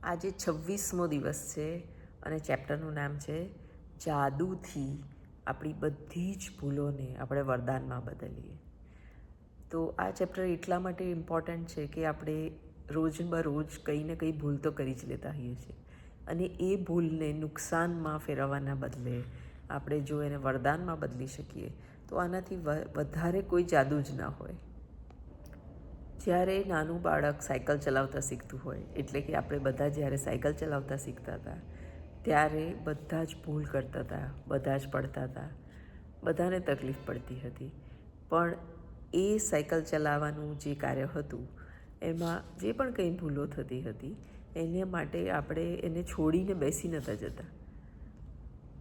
આજે 26મો દિવસ છે અને ચેપ્ટરનું નામ છે જાદુથી આપણી બધી જ ભૂલોને આપણે વરદાનમાં બદલીએ. તો આ ચેપ્ટર એટલા માટે ઇમ્પોર્ટન્ટ છે કે આપણે રોજબરોજ કંઈ ને કંઈ ભૂલ તો કરી જ લેતા હોઈએ છીએ, અને એ ભૂલને નુકસાનમાં ફેરવવાના બદલે આપણે જો એને વરદાનમાં બદલી શકીએ તો આનાથી વધારે કોઈ જાદુ જ ના હોય. જ્યારે નાનું બાળક સાયકલ ચલાવતા શીખતું હોય, એટલે કે આપણે બધા જ્યારે સાયકલ ચલાવતા શીખતા હતા ત્યારે બધા જ ભૂલ કરતા હતા, બધા જ પડતા હતા, બધાને તકલીફ પડતી હતી. પણ એ સાયકલ ચલાવવાનું જે કાર્ય હતું એમાં જે પણ કંઈ ભૂલો થતી હતી એને માટે આપણે એને છોડીને બેસી નહોતા જતા.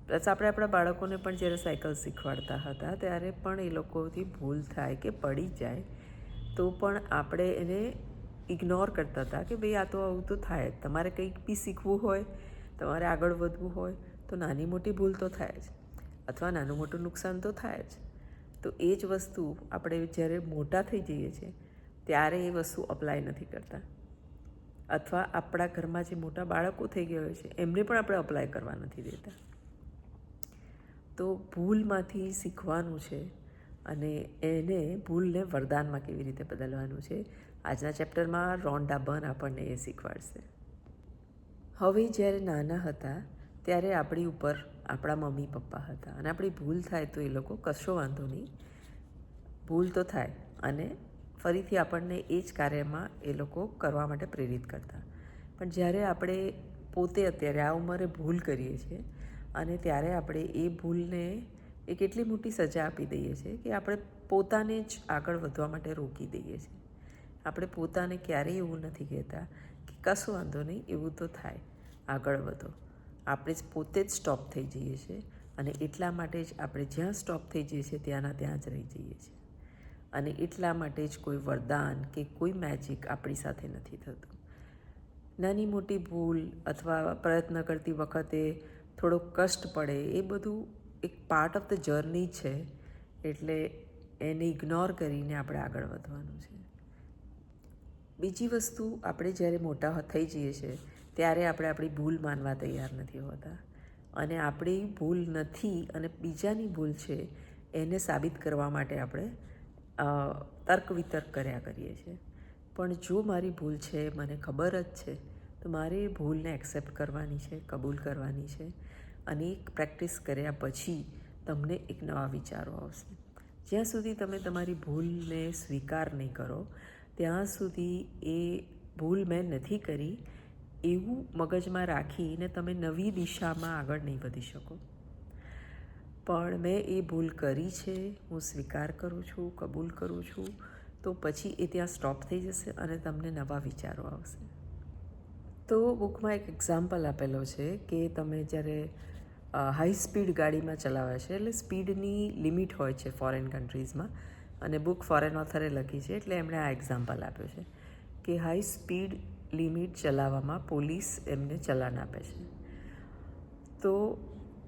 પ્લસ આપણે આપણા બાળકોને પણ જ્યારે સાયકલ શીખવાડતા હતા ત્યારે પણ એ લોકોથી ભૂલ થાય કે પડી જાય તો પણ આપણે એને ઇગ્નોર કરતા હતા કે ભાઈ આ તો આવું તો થાય જ. તમારે કંઈક બી શીખવું હોય, તમારે આગળ વધવું હોય તો નાની મોટી ભૂલ તો થાય જ, અથવા નાનું મોટું નુકસાન તો થાય જ. તો એ જ વસ્તુ આપણે જ્યારે મોટા થઈ જઈએ છીએ ત્યારે એ વસ્તુ અપ્લાય નથી કરતા, અથવા આપણા ઘરમાં જે મોટા બાળકો થઈ ગયા હોય છે એમને પણ આપણે અપ્લાય કરવા નથી દેતા. તો ભૂલમાંથી શીખવાનું છે અને એને ભૂલને વરદાનમાં કેવી રીતે બદલવાનું છે આજના ચેપ્ટરમાં રોન્ડા બર્ન આપણને એ શીખવાડશે. હવે જ્યારે નાના હતા ત્યારે આપણી ઉપર આપણા મમ્મી પપ્પા હતા, અને આપણી ભૂલ થાય તો એ લોકો કશો વાંધો નહીં, ભૂલ તો થાય, અને ફરીથી આપણને એ જ કાર્યમાં એ લોકો કરવા માટે પ્રેરિત કરતા. પણ જ્યારે આપણે પોતે અત્યારે આ ઉંમરે ભૂલ કરીએ છીએ અને ત્યારે આપણે એ ભૂલને એક એટલી મોટી સજા આપી દઈએ છીએ કે આપણે પોતાને જ આગળ વધવા માટે રોકી દઈએ છીએ. આપણે પોતાને ક્યારેય એવું નથી કહેતા કે કશું વાંધો નહીં, એવું તો થાય, આગળ વધો. આપણે જ પોતે જ સ્ટોપ થઈ જઈએ છીએ, અને એટલા માટે જ આપણે જ્યાં સ્ટોપ થઈ જઈએ છીએ ત્યાંના ત્યાં જ રહી જઈએ છીએ. અને એટલા માટે જ કોઈ વરદાન કે કોઈ મેજિક આપણી સાથે નથી થતું. નાની મોટી ભૂલ અથવા પ્રયત્ન કરતી વખતે થોડો કષ્ટ પડે એ બધું એક પાર્ટ ઓફ ધ જર્ની છે, એટલે એને ઇગ્નોર કરીને આપણે આગળ વધવાનું છે. બીજી વસ્તુ, આપણે જ્યારે મોટા થઈ જઈએ છીએ ત્યારે આપણે આપણી ભૂલ માનવા તૈયાર નથી હોતા, અને આપણી ભૂલ નથી અને બીજાની ભૂલ છે એને સાબિત કરવા માટે આપણે તર્ક વિતર્ક કર્યા કરીએ છીએ. પણ જો મારી ભૂલ છે, મને ખબર જ છે, તો મારે એ ભૂલને એક્સેપ્ટ કરવાની છે, કબૂલ કરવાની છે, અને એક પ્રેક્ટિસ કર્યા પછી તમને એક નવા વિચારો આવશે. જ્યાં સુધી તમે તમારી ભૂલને સ્વીકાર નહીં કરો ત્યાં સુધી એ ભૂલ મેં નથી કરી એવું મગજમાં રાખીને તમે નવી દિશામાં આગળ નહીં વધી શકો. પણ મેં એ ભૂલ કરી છે, હું સ્વીકાર કરું છું, કબૂલ કરું છું, તો પછી એ ત્યાં સ્ટોપ થઈ જશે અને તમને નવા વિચારો આવશે. તો બુકમાં એક એક્ઝામ્પલ આપેલો છે કે તમે જ્યારે હાઈ સ્પીડ ગાડીમાં ચલાવે છે, એટલે સ્પીડની લિમિટ હોય છે ફોરેન કન્ટ્રીઝમાં, અને બુક ફોરેન ઓથરે લખી છે એટલે એમણે આ એક્ઝામ્પલ આપ્યો છે કે હાઈ સ્પીડ લિમિટ ચલાવવામાં પોલીસ એમને ચલાન આપે છે. તો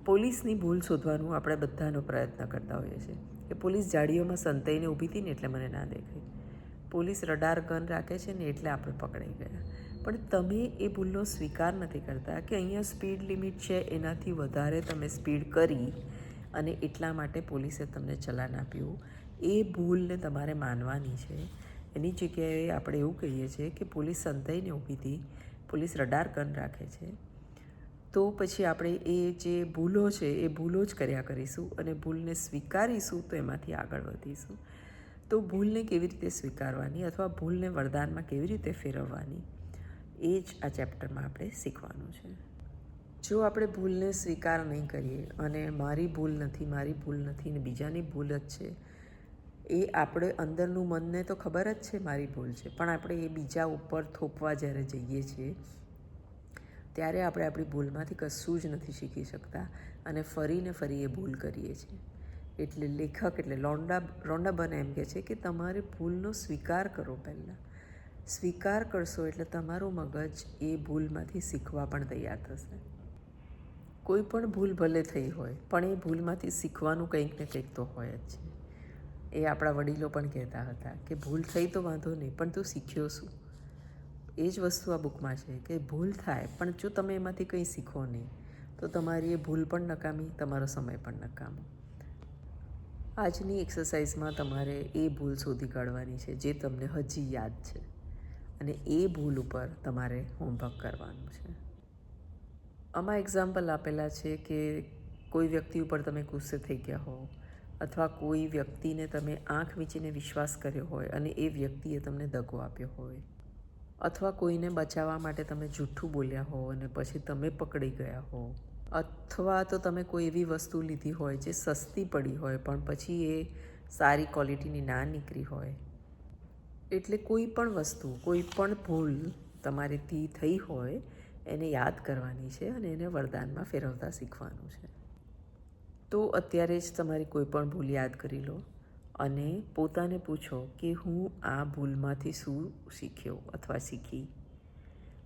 પોલીસની ભૂલ શોધવાનું આપણે બધાનો પ્રયત્ન કરતા હોઈએ છીએ કે પોલીસ જાડીઓમાં સંતાઈને ઊભી હતી ને એટલે મને ના દેખાઈ, પોલીસ રડાર ગન રાખે છે ને એટલે આપણે પકડાઈ ગયા. પણ તમે એ ભૂલનો સ્વીકાર નથી કરતા કે અહીંયા સ્પીડ લિમિટ છે, એનાથી વધારે તમે સ્પીડ કરી અને એટલા માટે પોલીસે તમને ચલાન આપ્યું. એ ભૂલને તમારે માનવાની છે. એની જગ્યાએ આપણે એવું કહીએ છીએ કે પોલીસ સંતાઈને ઊભી હતી, પોલીસ રડાર ગન રાખે છે, તો પછી આપણે એ જે ભૂલો છે એ ભૂલો જ કર્યા કરીશું અને ભૂલને સ્વીકારીશું તો એમાંથી આગળ વધીશું. તો ભૂલને કેવી રીતે સ્વીકારવાની અથવા ભૂલને વરદાનમાં કેવી રીતે ફેરવવાની એ જ આ ચેપ્ટરમાં આપણે શીખવાનું છે. જો આપણે ભૂલને સ્વીકાર નહીં કરીએ અને મારી ભૂલ નથી, મારી ભૂલ નથી ને બીજાની ભૂલ જ છે, એ આપણે અંદરનું મનને તો ખબર જ છે મારી ભૂલ છે, પણ આપણે એ બીજા ઉપર થોપવા જ્યારે જઈએ છીએ ત્યારે આપણે આપણી ભૂલમાંથી કશું જ નથી શીખી શકતા અને ફરીને ફરી એ ભૂલ કરીએ છીએ. એટલે લેખક એટલે રોન્ડા બર્ન એમ કહે છે કે તમારે ભૂલનો સ્વીકાર કરો. પહેલાં સ્વીકાર કરશો એટલે તમારું મગજ એ ભૂલમાંથી શીખવા પણ તૈયાર થશે. કોઈ પણ ભૂલ ભલે થઈ હોય પણ એ ભૂલમાંથી શીખવાનું કંઈક ને કંઈક તો હોય જ છે. એ આપણા વડીલો પણ કહેતા હતા કે ભૂલ થઈ તો વાંધો નહીં, પણ તું શીખ્યો શું? એ જ વસ્તુ આ બુકમાં છે કે ભૂલ થાય, પણ જો તમે એમાંથી કંઈ શીખો નહીં તો તમારી એ ભૂલ પણ નકામી, તમારો સમય પણ નકામો. આજની એક્સરસાઇઝમાં તમારે એ ભૂલ શોધી કાઢવાની છે જે તમને હજી યાદ છે, અને એ ભૂલ ઉપર તમારે હોમવર્ક કરવાનું છે. આમાં એક્ઝામ્પલ આપેલા છે કે કોઈ વ્યક્તિ ઉપર તમે ગુસ્સે થઈ ગયા હો, અથવા કોઈ વ્યક્તિને તમે આંખ વીંચીને વિશ્વાસ કર્યો હોય અને એ વ્યક્તિએ તમને દગો આપ્યો હોય, અથવા કોઈને બચાવવા માટે તમે જૂઠું બોલ્યા હો અને પછી તમે પકડી ગયા હો, અથવા તો તમે કોઈ એવી વસ્તુ લીધી હોય જે સસ્તી પડી હોય પણ પછી એ સારી ક્વોલિટીની ના નીકળી હોય. એટલે કોઈ પણ વસ્તુ, કોઈ પણ ભૂલ તમારીથી થઈ હોય એને યાદ કરવાની છે અને એને વરદાનમાં ફેરવતા શીખવાનું છે. તો અત્યારે જ તમારી કોઈ પણ ભૂલ યાદ કરી લો અને પોતાને પૂછો કે હું આ ભૂલમાંથી શું શીખ્યો અથવા શીખી,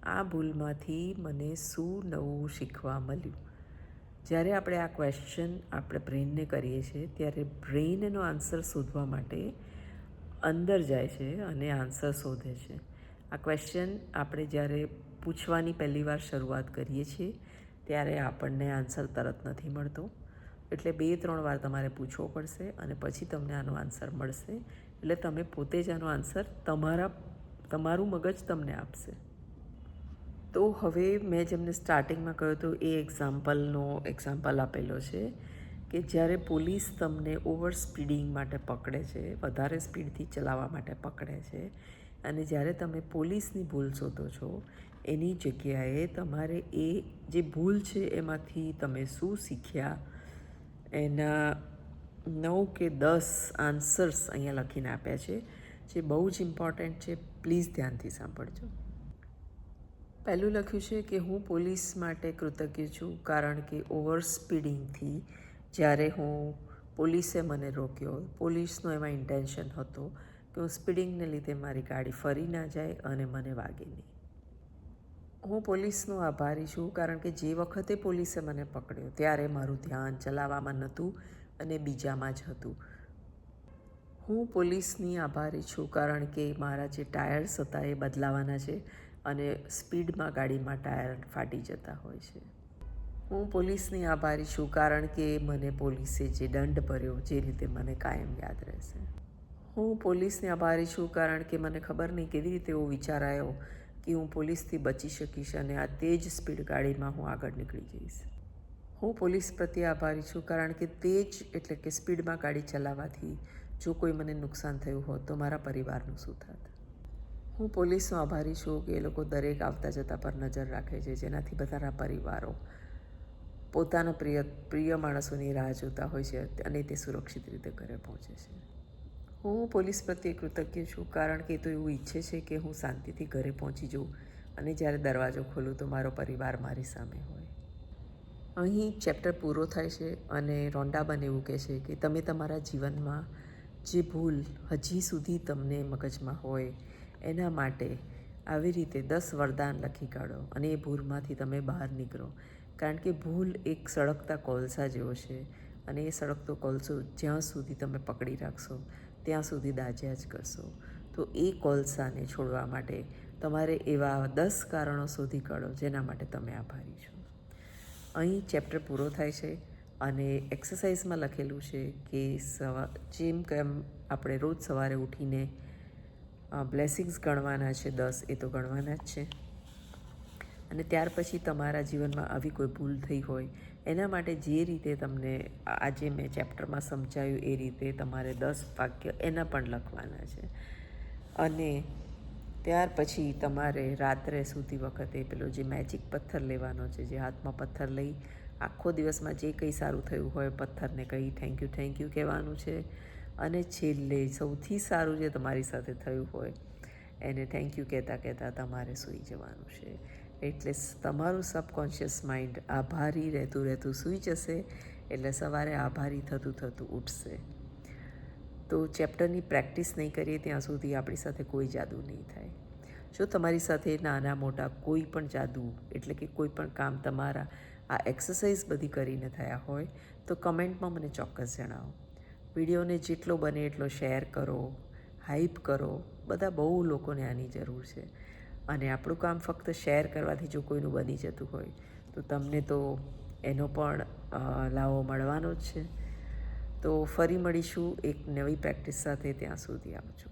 આ ભૂલમાંથી મને શું નવું શીખવા મળ્યું. જ્યારે આપણે આ ક્વેશ્ચન આપણે બ્રેઇનને કરીએ છીએ ત્યારે બ્રેઇન એનો આન્સર શોધવા માટે અંદર જાય છે અને આન્સર શોધે છે. આ ક્વેશ્ચન આપણે જ્યારે પૂછવાની પહેલી વાર શરૂઆત કરીએ છીએ ત્યારે આપણને આન્સર તરત નથી મળતો, એટલે 2-3 વાર તમારે પૂછવો પડશે અને પછી તમને આનો આન્સર મળશે. એટલે તમે પોતે જ આનો આન્સર તમારું મગજ તમને આપશે. તો હવે મેં જેમને સ્ટાર્ટિંગમાં કહ્યું હતું એ એક્ઝામ્પલ આપેલો છે કે જ્યારે પોલીસ તમને ઓવર સ્પીડિંગ માટે પકડે છે, વધારે સ્પીડથી ચલાવવા માટે પકડે છે, અને જ્યારે તમે પોલીસની ભૂલ શોધો છો એની જગ્યાએ તમારે એ જે ભૂલ છે એમાંથી તમે શું શીખ્યા એના 9 કે 10 આન્સર્સ અહીંયા લખીને આપ્યા છે, જે બહુ જ ઇમ્પોર્ટન્ટ છે. પ્લીઝ ધ્યાનથી સાંભળજો. પહેલું લખ્યું છે કે હું પોલીસ માટે કૃતજ્ઞ છું કારણ કે ઓવર સ્પીડિંગથી જ્યારે પોલીસે મને રોક્યો, પોલીસનો એમાં ઇન્ટેન્શન હતો કે હું સ્પીડિંગને લીધે મારી ગાડી ફરી ના જાય અને મને વાગે નહીં. હું પોલીસનો આભારી છું કારણ કે જે વખતે પોલીસે મને પકડ્યો ત્યારે મારું ધ્યાન ચલાવવામાં નહોતું અને બીજામાં જ હતું. હું પોલીસની આભારી છું કારણ કે મારા જે ટાયર્સ હતા એ બદલાવાના છે અને સ્પીડમાં ગાડીમાં ટાયર ફાટી જતા હોય છે. હું પોલીસની આભારી છું કારણ કે મને પોલીસે જે દંડ ભર્યો જે રીતે મને કાયમ યાદ રહેશે. હું પોલીસને આભારી છું કારણ કે મને ખબર નહીં કેવી રીતે એવો વિચાર આવ્યો કે હું પોલીસથી બચી શકીશ અને આ તે જ સ્પીડ ગાડીમાં હું આગળ નીકળી જઈશ. હું પોલીસ પ્રત્યે આભારી છું કારણ કે તે જ એટલે કે સ્પીડમાં ગાડી ચલાવવાથી જો કોઈ મને નુકસાન થયું હોત તો મારા પરિવારનું શું થાત. હું પોલીસનો આભારી છું કે એ લોકો દરેક આવતા જતા પર નજર રાખે છે, જેનાથી બધાના પરિવારો પોતાના પ્રિય માણસોની રાહ જોતા હોય છે અને તે સુરક્ષિત રીતે ઘરે પહોંચે છે. હું પોલીસ પ્રત્યે કૃતજ્ઞ છું કારણ કે તો એવું ઈચ્છે છે કે હું શાંતિથી ઘરે પહોંચી જાઉં અને જ્યારે દરવાજો ખોલું તો મારો પરિવાર મારી સામે હોય. અહીં ચેપ્ટર પૂરો થાય છે અને રોન્ડાબન એવું કહે છે કે તમે તમારા જીવનમાં જે ભૂલ હજી સુધી તમને મગજમાં હોય એના માટે આવી રીતે 10 વરદાન લખી કાઢો અને એ ભૂલમાંથી તમે બહાર નીકળો. કારણ કે ભૂલ એક સળગતા કોલસા જેવો છે અને એ સળગતો કોલસો જ્યાં સુધી તમે પકડી રાખશો ત્યાં સુધી દાઝ્યા જ કરશો. તો એ કોલસાને છોડવા માટે તમારે એવા 10 કારણો શોધી કાઢો જેના માટે તમે આભારી છો. અહીં ચેપ્ટર પૂરો થાય છે અને એક્સરસાઇઝમાં લખેલું છે કે જેમ કે આપણે રોજ સવારે ઉઠીને બ્લેસિંગ્સ ગણવાના છે, 10 એ તો ગણવાના જ છે. અને ત્યાર પછી તમારા જીવનમાં આવી કોઈ ભૂલ થઈ હોય એના માટે જે રીતે તમને આજે મેં ચેપ્ટરમાં સમજાવ્યું એ રીતે તમારે 10 વાક્ય એના પણ લખવાના છે. અને ત્યાર પછી તમારે રાત્રે સૂતી વખતે પેલો જે મેજિક પથ્થર લેવાનો છે, જે હાથમાં પથ્થર લઈ આખો દિવસમાં જે કંઈ સારું થયું હોય પથ્થરને કહી થેન્ક યુ કહેવાનું છે. અને છેલ્લે સૌથી સારું જે તમારી સાથે થયું હોય એને થેન્ક યુ કહેતા તમારે સૂઈ જવાનું છે. એટલે તમારું સબકોન્શિયસ માઇન્ડ આભારી રહેતું સૂઈ જશે, એટલે સવારે આભારી થતું ઉઠશે. તો ચેપ્ટરની પ્રેક્ટિસ નહીં કરીએ ત્યાં સુધી આપણી સાથે કોઈ જાદુ નહીં થાય. જો તમારી સાથે નાના મોટા કોઈ પણ જાદુ એટલે કે કોઈ પણ કામ તમારા આ એક્સરસાઇઝ બધી કરીને થયા હોય તો કમેન્ટમાં મને ચોક્કસ જણાવો. વિડીયોને જેટલો બને એટલો શેર કરો, હાઇપ કરો. બધા બહુ લોકોને આની જરૂર છે અને આપણું કામ ફક્ત શેર કરવાથી જો કોઈનું બની જતું હોય તો તમને તો એનો પણ લાવો મળવાનો જ છે. તો ફરી મળીશું એક નવી પ્રેક્ટિસ સાથે. ત્યાં સુધી આવજો.